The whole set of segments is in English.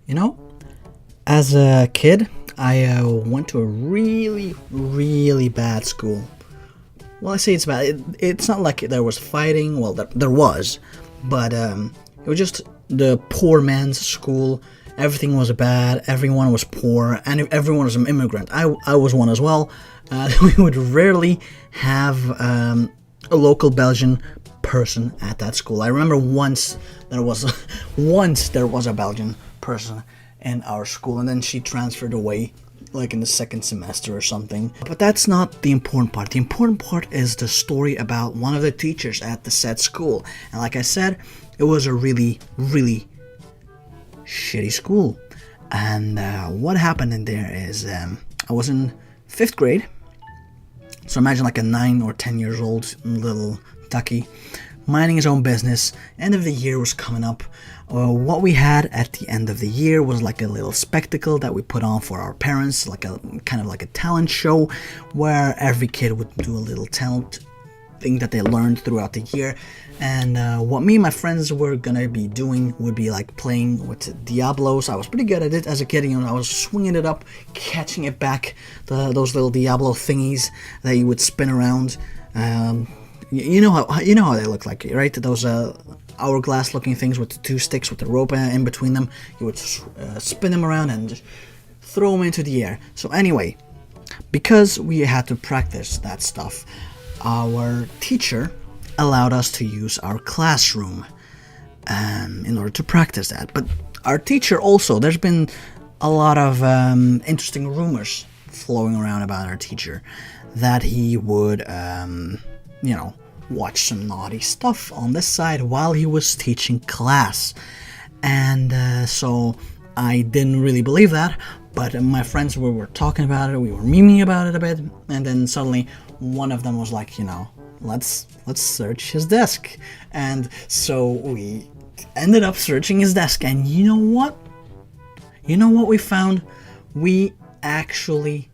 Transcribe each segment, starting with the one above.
You know, as a kid, I went to a really, really bad school. Well, I say it's bad. It's not like there was fighting. Well, there was, but it was just the poor man's school. Everything was bad. Everyone was poor, and everyone was an immigrant. I was one as well. We would rarely have a local Belgian person at that school. I remember once there was once there was a Belgian person in our school, and then she transferred away like in the second semester or something. But that's not the important part. The important part is the story about one of the teachers at the said school. And like I said, it was a really, really shitty school. And what happened in there is I was in 5th grade. So imagine like a 9 or 10 years old little ducky minding his own business. End of the year was coming up. What we had at the end of the year was like a little spectacle that we put on for our parents, like a kind of like a talent show where every kid would do a little talent thing that they learned throughout the year. And what me and my friends were gonna be doing would be like playing with Diablos. I was pretty good at it as a kid. I was swinging it up, catching it back, those little Diablo thingies that you would spin around. You know how they look like, right? Those hourglass looking things with the 2 sticks with the rope in between them. You would spin them around and just throw them into the air. So anyway, because we had to practice that stuff, our teacher allowed us to use our classroom in order to practice that. But our teacher also, there's been a lot of interesting rumors flowing around about our teacher, that he would watch some naughty stuff on this side while he was teaching class. And so I didn't really believe that, but my friends were talking about it, we were memeing about it a bit, and then suddenly one of them was like, let's search his desk. And so we ended up searching his desk, and you know what we found? We actually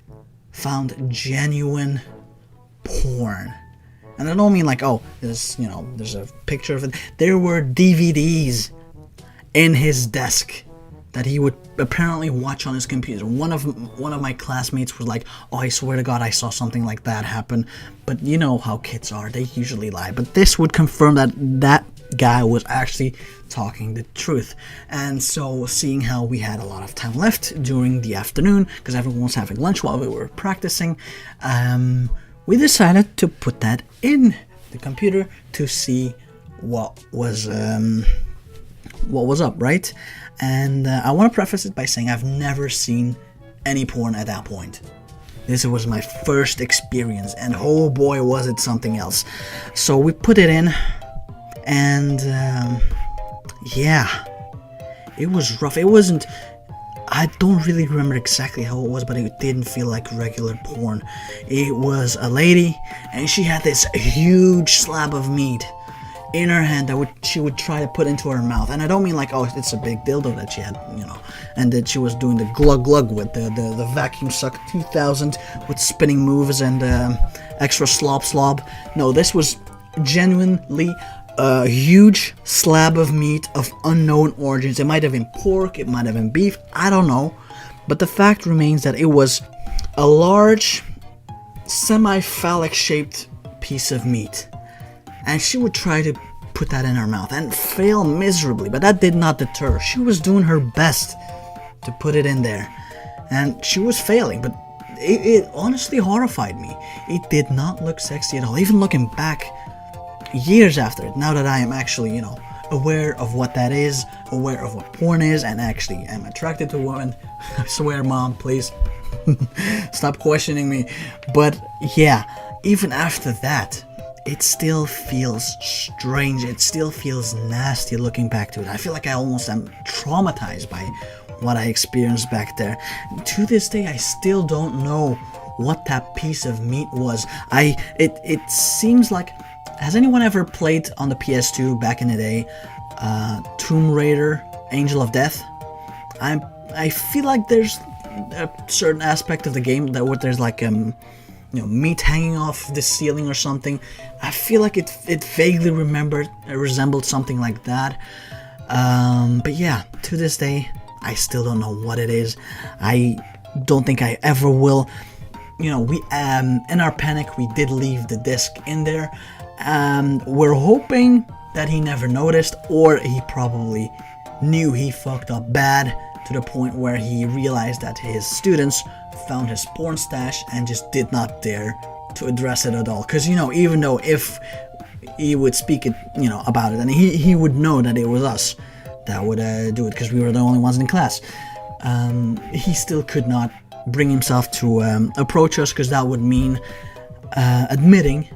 found genuine porn. And I don't mean like, there's a picture of it. There were DVDs in his desk that he would apparently watch on his computer. One of my classmates was like, I swear to God, I saw something like that happen. But you know how kids are, they usually lie. But this would confirm that that guy was actually talking the truth. And so, seeing how we had a lot of time left during the afternoon, because everyone was having lunch while we were practicing, we decided to put that in the computer to see what was up, right? And I want to preface it by saying I've never seen any porn at that point. This was my first experience, and oh boy, was it something else. So we put it in, and it was rough. It wasn't, I don't really remember exactly how it was, but it didn't feel like regular porn. It was a lady, and she had this huge slab of meat in her hand that she would try to put into her mouth. And I don't mean like, it's a big dildo that she had, and that she was doing the glug glug with the vacuum suck 2000 with spinning moves and extra slob. No, this was genuinely a huge slab of meat of unknown origins. It might have been pork, it might have been beef, I don't know. But the fact remains that it was a large, semi-phallic shaped piece of meat. And she would try to put that in her mouth and fail miserably, but that did not deter. She was doing her best to put it in there, and she was failing, but it honestly horrified me. It did not look sexy at all, even looking back years after it, now that I am actually, aware of what that is, aware of what porn is, and actually am attracted to women. I swear, Mom, please, stop questioning me. But yeah, even after that, it still feels strange. It still feels nasty looking back to it. I feel like I almost am traumatized by what I experienced back there. To this day, I still don't know what that piece of meat was. It seems like, has anyone ever played on the PS2 back in the day, Tomb Raider, Angel of Death? I feel like there's a certain aspect of the game that there's like meat hanging off the ceiling or something. I feel like it vaguely resembled something like that. But yeah, to this day, I still don't know what it is. I don't think I ever will. You know, we in our panic, we did leave the disc in there. We're hoping that he never noticed, or he probably knew he fucked up bad to the point where he realized that his students found his porn stash and just did not dare to address it at all. Because, you know, even though if he would speak it, you know, about it, and he would know that it was us that would do it, because we were the only ones in class, he still could not bring himself to approach us, because that would mean admitting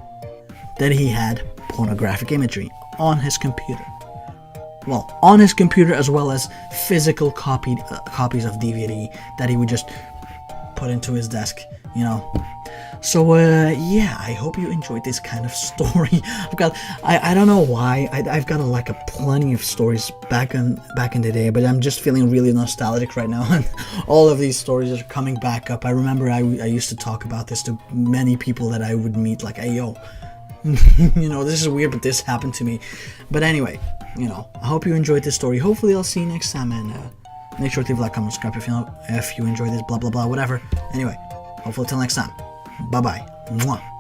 that he had pornographic imagery on his computer. Well, on his computer, as well as physical copies of DVD that he would just put into his desk, you know. So yeah, I hope you enjoyed this kind of story. I don't know why, I've got like a plenty of stories back in the day, but I'm just feeling really nostalgic right now, and all of these stories are coming back up. I remember I used to talk about this to many people that I would meet, like, hey yo, you know, this is weird, but this happened to me. But anyway, you know, I hope you enjoyed this story. Hopefully I'll see you next time, and make sure to leave a like, comment, subscribe if you enjoy this, blah blah blah, whatever. Anyway, hopefully till next time. Bye bye. Mwah.